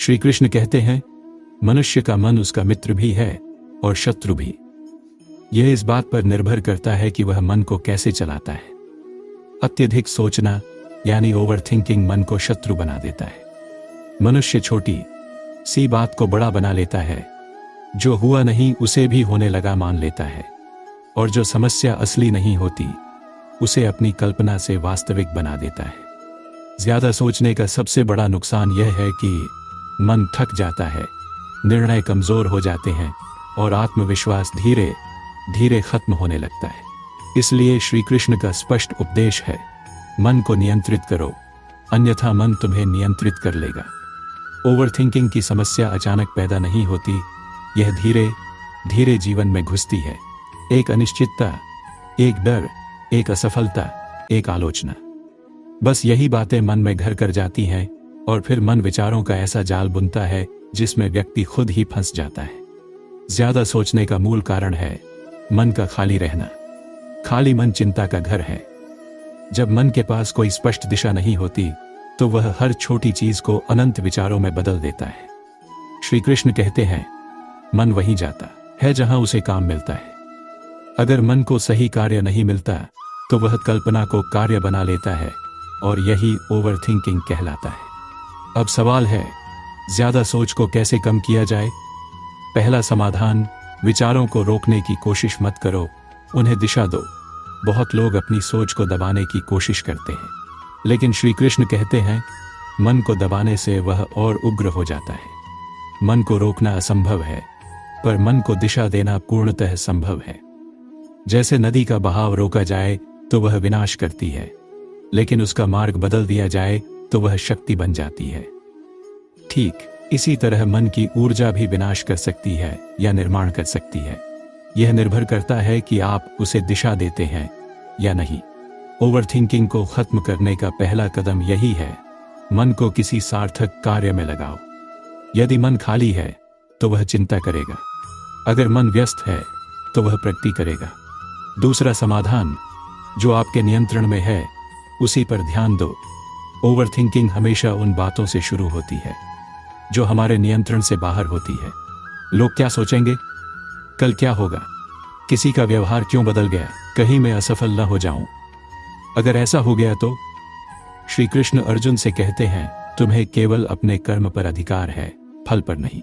श्री कृष्ण कहते हैं, मनुष्य का मन उसका मित्र भी है और शत्रु भी। यह इस बात पर निर्भर करता है कि वह मन को कैसे चलाता है। अत्यधिक सोचना यानी ओवरथिंकिंग मन को शत्रु बना देता है। मनुष्य छोटी सी बात को बड़ा बना लेता है, जो हुआ नहीं उसे भी होने लगा मान लेता है, और जो समस्या असली नहीं होती उसे अपनी कल्पना से वास्तविक बना देता है। ज्यादा सोचने का सबसे बड़ा नुकसान यह है कि मन थक जाता है, निर्णय कमजोर हो जाते हैं और आत्मविश्वास धीरे धीरे खत्म होने लगता है। इसलिए श्री कृष्ण का स्पष्ट उपदेश है, मन को नियंत्रित करो, अन्यथा मन तुम्हें नियंत्रित कर लेगा। ओवरथिंकिंग की समस्या अचानक पैदा नहीं होती, यह धीरे धीरे जीवन में घुसती है। एक अनिश्चितता, एक डर, एक असफलता, एक आलोचना, बस यही बातें मन में घर कर जाती हैं और फिर मन विचारों का ऐसा जाल बुनता है जिसमें व्यक्ति खुद ही फंस जाता है। ज्यादा सोचने का मूल कारण है मन का खाली रहना। खाली मन चिंता का घर है। जब मन के पास कोई स्पष्ट दिशा नहीं होती तो वह हर छोटी चीज को अनंत विचारों में बदल देता है। श्री कृष्ण कहते हैं, मन वहीं जाता है जहां उसे काम मिलता है। अगर मन को सही कार्य नहीं मिलता तो वह कल्पना को कार्य बना लेता है और यही ओवरथिंकिंग कहलाता है। अब सवाल है, ज्यादा सोच को कैसे कम किया जाए? पहला समाधान, विचारों को रोकने की कोशिश मत करो, उन्हें दिशा दो। बहुत लोग अपनी सोच को दबाने की कोशिश करते हैं, लेकिन श्री कृष्ण कहते हैं, मन को दबाने से वह और उग्र हो जाता है। मन को रोकना असंभव है, पर मन को दिशा देना पूर्णतः संभव है। जैसे नदी का बहाव रोका जाए तो वह विनाश करती है, लेकिन उसका मार्ग बदल दिया जाए तो वह शक्ति बन जाती है। ठीक इसी तरह मन की ऊर्जा भी विनाश कर सकती है या निर्माण कर सकती है। यह निर्भर करता है कि आप उसे दिशा देते हैं या नहीं। ओवरथिंकिंग को खत्म करने का पहला कदम यही है, मन को किसी सार्थक कार्य में लगाओ। यदि मन खाली है तो वह चिंता करेगा, अगर मन व्यस्त है तो वह प्रगति करेगा। दूसरा समाधान, जो आपके नियंत्रण में है उसी पर ध्यान दो। ओवरथिंकिंग हमेशा उन बातों से शुरू होती है जो हमारे नियंत्रण से बाहर होती है। लोग क्या सोचेंगे, कल क्या होगा, किसी का व्यवहार क्यों बदल गया, कहीं मैं असफल न हो जाऊं, अगर ऐसा हो गया तो? श्री कृष्ण अर्जुन से कहते हैं, तुम्हें केवल अपने कर्म पर अधिकार है, फल पर नहीं।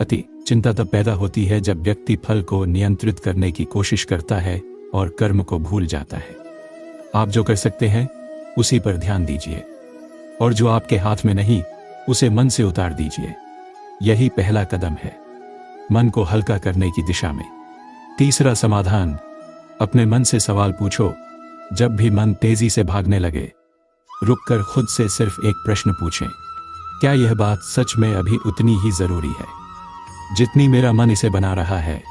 अति चिंता तब पैदा होती है जब व्यक्ति फल को नियंत्रित करने की कोशिश करता है और कर्म को भूल जाता है। आप जो कर सकते हैं उसी पर ध्यान दीजिए, और जो आपके हाथ में नहीं उसे मन से उतार दीजिए। यही पहला कदम है मन को हल्का करने की दिशा में। तीसरा समाधान, अपने मन से सवाल पूछो। जब भी मन तेजी से भागने लगे, रुककर खुद से सिर्फ एक प्रश्न पूछें, क्या यह बात सच में अभी उतनी ही जरूरी है जितनी मेरा मन इसे बना रहा है?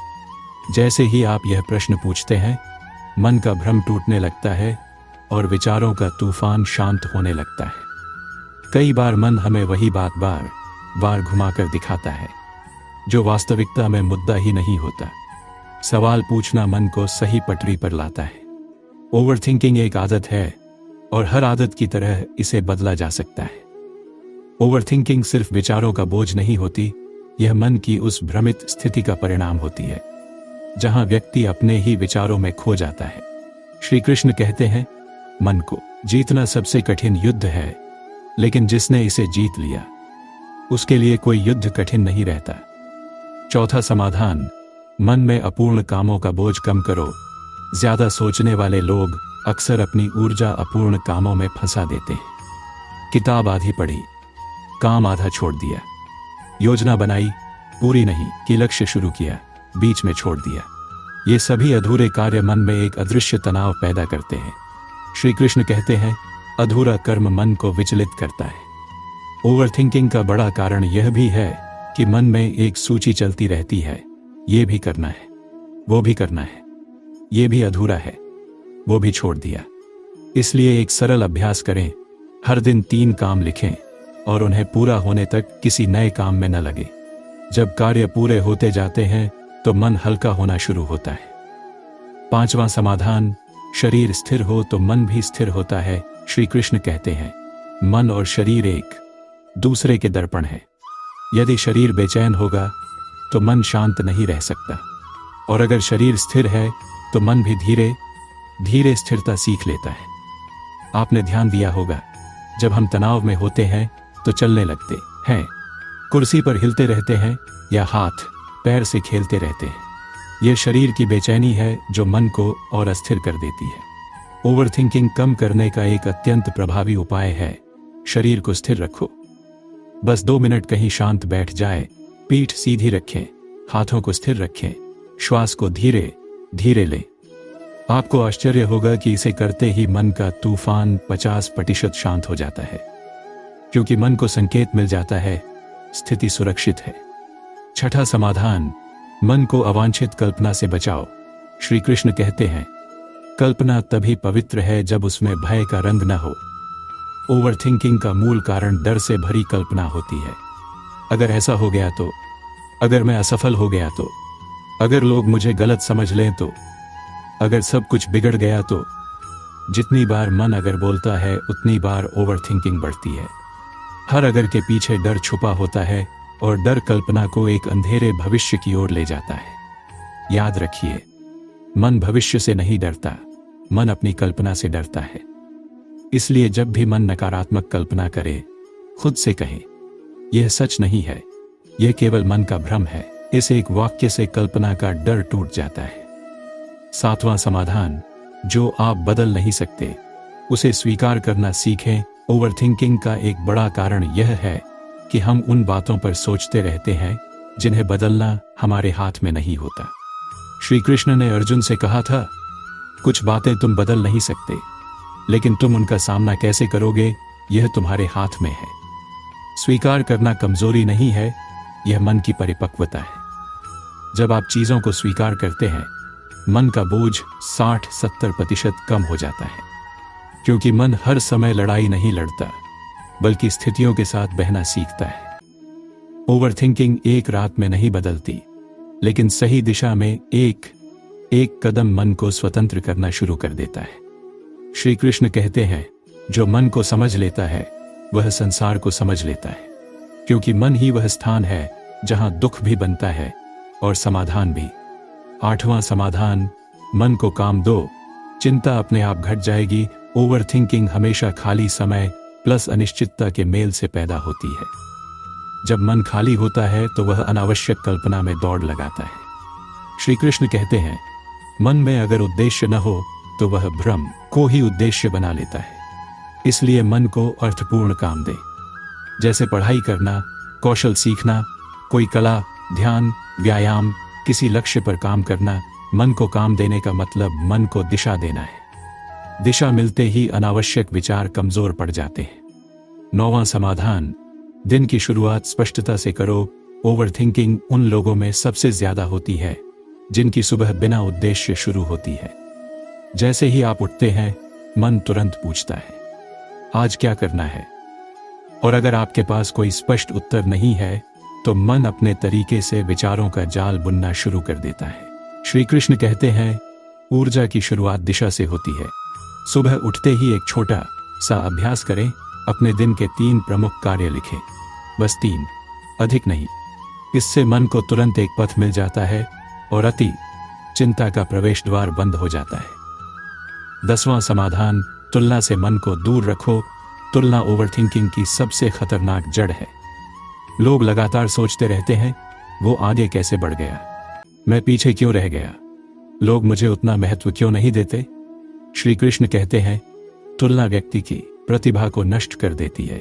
जैसे ही आप यह प्रश्न पूछते हैं, मन का भ्रम टूटने लगता है और विचारों का तूफान शांत होने लगता है। कई बार मन हमें वही बात बार बार घुमाकर दिखाता है जो वास्तविकता में मुद्दा ही नहीं होता। सवाल पूछना मन को सही पटरी पर लाता है। ओवरथिंकिंग एक आदत है और हर आदत की तरह इसे बदला जा सकता है। ओवरथिंकिंग सिर्फ विचारों का बोझ नहीं होती, यह मन की उस भ्रमित स्थिति का परिणाम होती है जहां व्यक्ति अपने ही विचारों में खो जाता है। श्री कृष्ण कहते हैं, मन को जीतना सबसे कठिन युद्ध है, लेकिन जिसने इसे जीत लिया उसके लिए कोई युद्ध कठिन नहीं रहता। चौथा समाधान, मन में अपूर्ण कामों का बोझ कम करो। ज्यादा सोचने वाले लोग अक्सर अपनी ऊर्जा अपूर्ण कामों में फंसा देते हैं। किताब आधी पढ़ी, काम आधा छोड़ दिया, योजना बनाई, पूरी नहीं की, लक्ष्य शुरू किया, बीच में छोड़ दिया। ये सभी अधूरे कार्य मन में एक अदृश्य तनाव पैदा करते हैं। श्री कृष्ण कहते हैं, अधूरा कर्म मन को विचलित करता है। ओवरथिंकिंग का बड़ा कारण यह भी है कि मन में एक सूची चलती रहती है, ये भी करना है, वो भी करना है, ये भी अधूरा है, वो भी छोड़ दिया। इसलिए एक सरल अभ्यास करें, हर दिन 3 काम लिखें और उन्हें पूरा होने तक किसी नए काम में न लगे। जब कार्य पूरे होते जाते हैं तो मन हल्का होना शुरू होता है। 5वां समाधान, शरीर स्थिर हो तो मन भी स्थिर होता है। श्री कृष्ण कहते हैं, मन और शरीर एक दूसरे के दर्पण हैं। यदि शरीर बेचैन होगा तो मन शांत नहीं रह सकता, और अगर शरीर स्थिर है तो मन भी धीरे धीरे स्थिरता सीख लेता है। आपने ध्यान दिया होगा, जब हम तनाव में होते हैं तो चलने लगते हैं, कुर्सी पर हिलते रहते हैं या हाथ पैर से खेलते रहते हैं। यह शरीर की बेचैनी है जो मन को और अस्थिर कर देती है। ओवरथिंकिंग कम करने का एक अत्यंत प्रभावी उपाय है, शरीर को स्थिर रखो। बस 2 मिनट कहीं शांत बैठ जाए, पीठ सीधी रखें, हाथों को स्थिर रखें, श्वास को धीरे धीरे लें। आपको आश्चर्य होगा कि इसे करते ही मन का तूफान 50% शांत हो जाता है, क्योंकि मन को संकेत मिल जाता है स्थिति सुरक्षित है। छठा समाधान, मन को अवांछित कल्पना से बचाओ। श्री कृष्ण कहते हैं, कल्पना तभी पवित्र है जब उसमें भय का रंग न हो। ओवरथिंकिंग का मूल कारण डर से भरी कल्पना होती है। अगर ऐसा हो गया तो, अगर मैं असफल हो गया तो, अगर लोग मुझे गलत समझ लें तो, अगर सब कुछ बिगड़ गया तो। जितनी बार मन अगर बोलता है उतनी बार ओवरथिंकिंग बढ़ती है। हर अगर के पीछे डर छुपा होता है, और डर कल्पना को एक अंधेरे भविष्य की ओर ले जाता है। याद रखिए, मन भविष्य से नहीं डरता, मन अपनी कल्पना से डरता है। इसलिए जब भी मन नकारात्मक कल्पना करे, खुद से कहे, यह सच नहीं है, यह केवल मन का भ्रम है। इस एक वाक्य से कल्पना का डर टूट जाता है। 7वां समाधान, जो आप बदल नहीं सकते उसे स्वीकार करना सीखें। ओवरथिंकिंग का एक बड़ा कारण यह है कि हम उन बातों पर सोचते रहते हैं जिन्हें बदलना हमारे हाथ में नहीं होता। श्री कृष्ण ने अर्जुन से कहा था, कुछ बातें तुम बदल नहीं सकते, लेकिन तुम उनका सामना कैसे करोगे यह तुम्हारे हाथ में है। स्वीकार करना कमजोरी नहीं है, यह मन की परिपक्वता है। जब आप चीजों को स्वीकार करते हैं, मन का बोझ 60-70% कम हो जाता है, क्योंकि मन हर समय लड़ाई नहीं लड़ता, बल्कि स्थितियों के साथ बहना सीखता है। ओवरथिंकिंग एक रात में नहीं बदलती, लेकिन सही दिशा में एक एक कदम मन को स्वतंत्र करना शुरू कर देता है। श्री कृष्ण कहते हैं, जो मन को समझ लेता है वह संसार को समझ लेता है, क्योंकि मन ही वह स्थान है जहां दुख भी बनता है और समाधान भी। 8वां समाधान, मन को काम दो, चिंता अपने आप घट जाएगी। ओवरथिंकिंग हमेशा खाली समय प्लस अनिश्चितता के मेल से पैदा होती है। जब मन खाली होता है तो वह अनावश्यक कल्पना में दौड़ लगाता है। श्री कृष्ण कहते हैं, मन में अगर उद्देश्य न हो तो वह भ्रम को ही उद्देश्य बना लेता है। इसलिए मन को अर्थपूर्ण काम दे, जैसे पढ़ाई करना, कौशल सीखना, कोई कला, ध्यान, व्यायाम, किसी लक्ष्य पर काम करना। मन को काम देने का मतलब मन को दिशा देना है। दिशा मिलते ही अनावश्यक विचार कमजोर पड़ जाते हैं। 9वां समाधान, दिन की शुरुआत स्पष्टता से करो। ओवरथिंकिंग उन लोगों में सबसे ज्यादा होती है जिनकी सुबह बिना उद्देश्य शुरू होती है। जैसे ही आप उठते हैं, मन तुरंत पूछता है, आज क्या करना है? और अगर आपके पास कोई स्पष्ट उत्तर नहीं है तो मन अपने तरीके से विचारों का जाल बुनना शुरू कर देता है। श्री कृष्ण कहते हैं, ऊर्जा की शुरुआत दिशा से होती है। सुबह उठते ही एक छोटा सा अभ्यास करें, अपने दिन के 3 प्रमुख कार्य लिखें, बस 3, अधिक नहीं। इससे मन को तुरंत एक पथ मिल जाता है और अति चिंता का प्रवेश द्वार बंद हो जाता है। 10वां समाधान, तुलना से मन को दूर रखो। तुलना ओवरथिंकिंग की सबसे खतरनाक जड़ है। लोग लगातार सोचते रहते हैं, वो आगे कैसे बढ़ गया, मैं पीछे क्यों रह गया, लोग मुझे उतना महत्व क्यों नहीं देते। श्री कृष्ण कहते हैं, तुलना व्यक्ति की प्रतिभा को नष्ट कर देती है।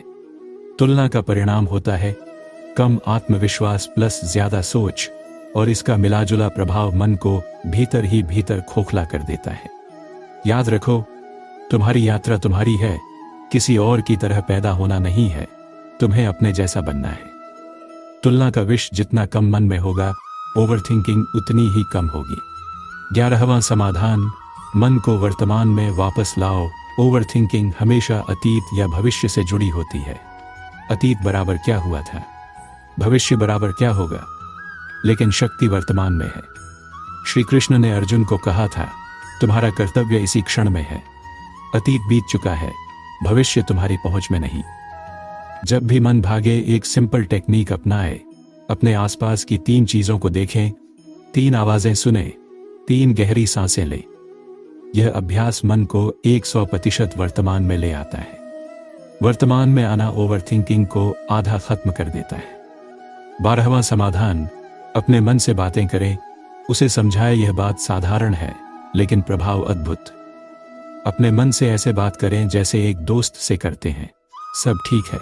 तुलना का परिणाम होता है कम आत्मविश्वास प्लस ज्यादा सोच, और इसका मिलाजुला प्रभाव मन को भीतर ही भीतर खोखला कर देता है। याद रखो, तुम्हारी यात्रा तुम्हारी है, किसी और की तरह पैदा होना नहीं है, तुम्हें अपने जैसा बनना है। तुलना का विष जितना कम मन में होगा, ओवरथिंकिंग उतनी ही कम होगी। 11वां समाधान, मन को वर्तमान में वापस लाओ। ओवरथिंकिंग हमेशा अतीत या भविष्य से जुड़ी होती है। अतीत बराबर क्या हुआ था, भविष्य बराबर क्या होगा, लेकिन शक्ति वर्तमान में है। श्री कृष्ण ने अर्जुन को कहा था, तुम्हारा कर्तव्य इसी क्षण में है। अतीत बीत चुका है, भविष्य तुम्हारी पहुंच में नहीं। जब भी मन भागे, एक सिंपल टेक्निक अपनाए। अपने आसपास की 3 चीजों को देखें, 3 आवाजें सुने, 3 गहरी सांसें लें। यह अभ्यास मन को 100% वर्तमान में ले आता है। वर्तमान में आना ओवरथिंकिंग को आधा खत्म कर देता है। 12वां समाधान, अपने मन से बातें करें, उसे समझाए यह बात साधारण है लेकिन प्रभाव अद्भुत। अपने मन से ऐसे बात करें जैसे एक दोस्त से करते हैं, सब ठीक है,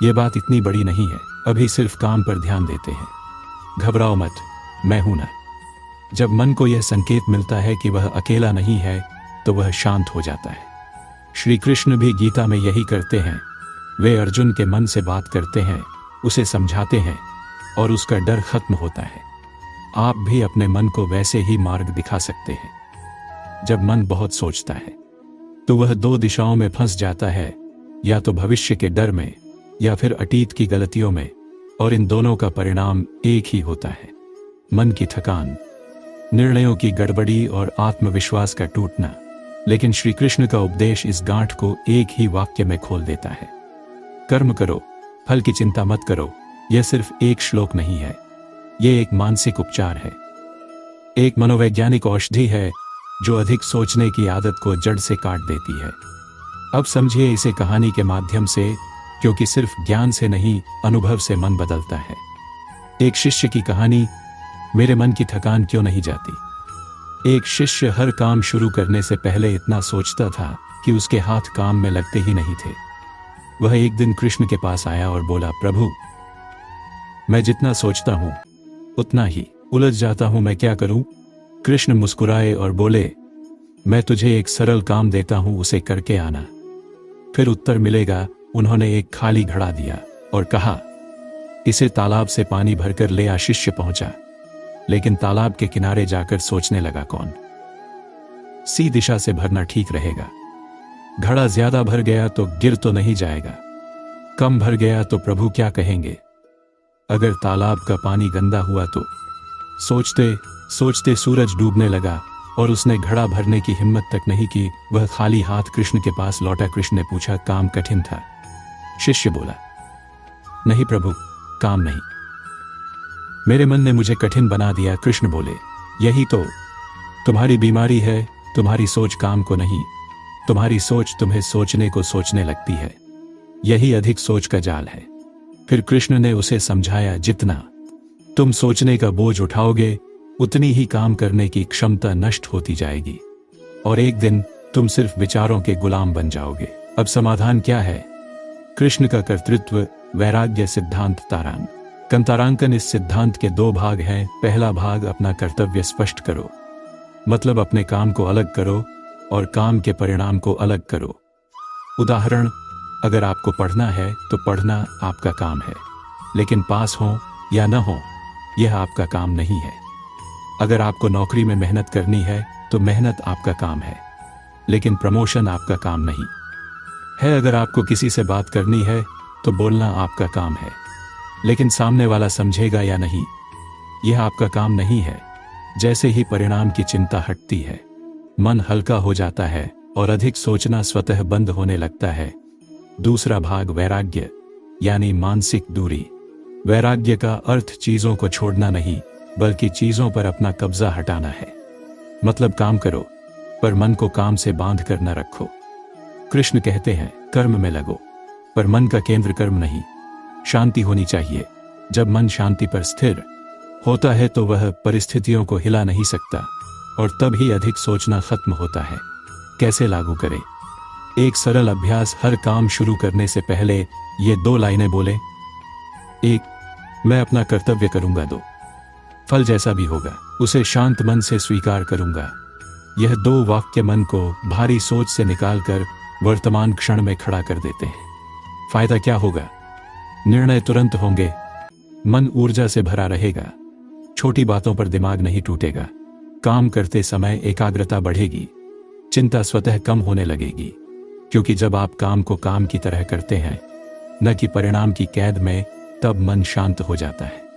यह बात इतनी बड़ी नहीं है, अभी सिर्फ काम पर ध्यान देते हैं, घबराओ मत, मैं हूं ना। जब मन को यह संकेत मिलता है कि वह अकेला नहीं है तो वह शांत हो जाता है। श्री कृष्ण भी गीता में यही करते हैं। वे अर्जुन के मन से बात करते हैं, उसे समझाते हैं और उसका डर खत्म होता है। आप भी अपने मन को वैसे ही मार्ग दिखा सकते हैं। जब मन बहुत सोचता है तो वह 2 दिशाओं में फंस जाता है, या तो भविष्य के डर में या फिर अतीत की गलतियों में, और इन दोनों का परिणाम एक ही होता है, मन की थकान, निर्णयों की गड़बड़ी और आत्मविश्वास का टूटना। लेकिन श्री कृष्ण का उपदेश इस गांठ को एक ही वाक्य में खोल देता है। कर्म करो, फल की चिंता मत करो। यह सिर्फ एक श्लोक नहीं है, यह एक मानसिक उपचार है, एक मनोवैज्ञानिक औषधि है जो अधिक सोचने की आदत को जड़ से काट देती है। अब समझिए इसे कहानी के माध्यम से, क्योंकि सिर्फ ज्ञान से नहीं, अनुभव से मन बदलता है। एक शिष्य की कहानी, मेरे मन की थकान क्यों नहीं जाती। एक शिष्य हर काम शुरू करने से पहले इतना सोचता था कि उसके हाथ काम में लगते ही नहीं थे। वह एक दिन कृष्ण के पास आया और बोला, प्रभु, मैं जितना सोचता हूं उतना ही उलझ जाता हूं, मैं क्या करूं। कृष्ण मुस्कुराए और बोले, मैं तुझे एक सरल काम देता हूं, उसे करके आना, फिर उत्तर मिलेगा। उन्होंने एक खाली घड़ा दिया और कहा, इसे तालाब से पानी भरकर ले आ। शिष्य पहुंचा, लेकिन तालाब के किनारे जाकर सोचने लगा, कौन सी दिशा से भरना ठीक रहेगा। घड़ा ज्यादा भर गया तो गिर तो नहीं जाएगा, कम भर गया तो प्रभु क्या कहेंगे, अगर तालाब का पानी गंदा हुआ तो। सोचते सोचते सूरज डूबने लगा और उसने घड़ा भरने की हिम्मत तक नहीं की। वह खाली हाथ कृष्ण के पास लौटा। कृष्ण ने पूछा, काम कठिन था। शिष्य बोला, नहीं प्रभु, काम नहीं, मेरे मन ने मुझे कठिन बना दिया। कृष्ण बोले, यही तो तुम्हारी बीमारी है, तुम्हारी सोच काम को नहीं, तुम्हारी सोच तुम्हें सोचने को सोचने लगती है, यही अधिक सोच का जाल है। फिर कृष्ण ने उसे समझाया, जितना तुम सोचने का बोझ उठाओगे उतनी ही काम करने की क्षमता नष्ट होती जाएगी और एक दिन तुम सिर्फ विचारों के गुलाम बन जाओगे। अब समाधान क्या है। कृष्ण का कर्तृत्व, वैराग्य, सिद्धांत तारांकन। इस सिद्धांत के 2 भाग हैं। पहला भाग, अपना कर्तव्य स्पष्ट करो, मतलब अपने काम को अलग करो और काम के परिणाम को अलग करो। उदाहरण, अगर आपको पढ़ना है तो पढ़ना आपका काम है, लेकिन पास हो या न हो यह आपका काम नहीं है। अगर आपको नौकरी में मेहनत करनी है तो मेहनत आपका काम है, लेकिन प्रमोशन आपका काम नहीं है। अगर आपको किसी से बात करनी है तो बोलना आपका काम है, लेकिन सामने वाला समझेगा या नहीं यह आपका काम नहीं है। जैसे ही परिणाम की चिंता हटती है, मन हल्का हो जाता है और अधिक सोचना स्वतः बंद होने लगता है। दूसरा भाग, वैराग्य यानी मानसिक दूरी। वैराग्य का अर्थ चीजों को छोड़ना नहीं, बल्कि चीजों पर अपना कब्जा हटाना है। मतलब काम करो पर मन को काम से बांध कर न रखो। कृष्ण कहते हैं, कर्म में लगो पर मन का केंद्र कर्म नहीं। शांति होनी चाहिए। जब मन शांति पर स्थिर होता है तो वह परिस्थितियों को हिला नहीं सकता और तब ही अधिक सोचना खत्म होता है। कैसे लागू करें। एक सरल अभ्यास, हर काम शुरू करने से पहले ये 2 लाइनें बोले। 1, मैं अपना कर्तव्य करूंगा। 2, फल जैसा भी होगा उसे शांत मन से स्वीकार करूंगा। यह 2 वाक्य मन को भारी सोच से निकालकर वर्तमान क्षण में खड़ा कर देते हैं। फायदा क्या होगा। निर्णय तुरंत होंगे, मन ऊर्जा से भरा रहेगा, छोटी बातों पर दिमाग नहीं टूटेगा, काम करते समय एकाग्रता बढ़ेगी, चिंता स्वतः कम होने लगेगी, क्योंकि जब आप काम को काम की तरह करते हैं, न कि परिणाम की कैद में, तब मन शांत हो जाता है।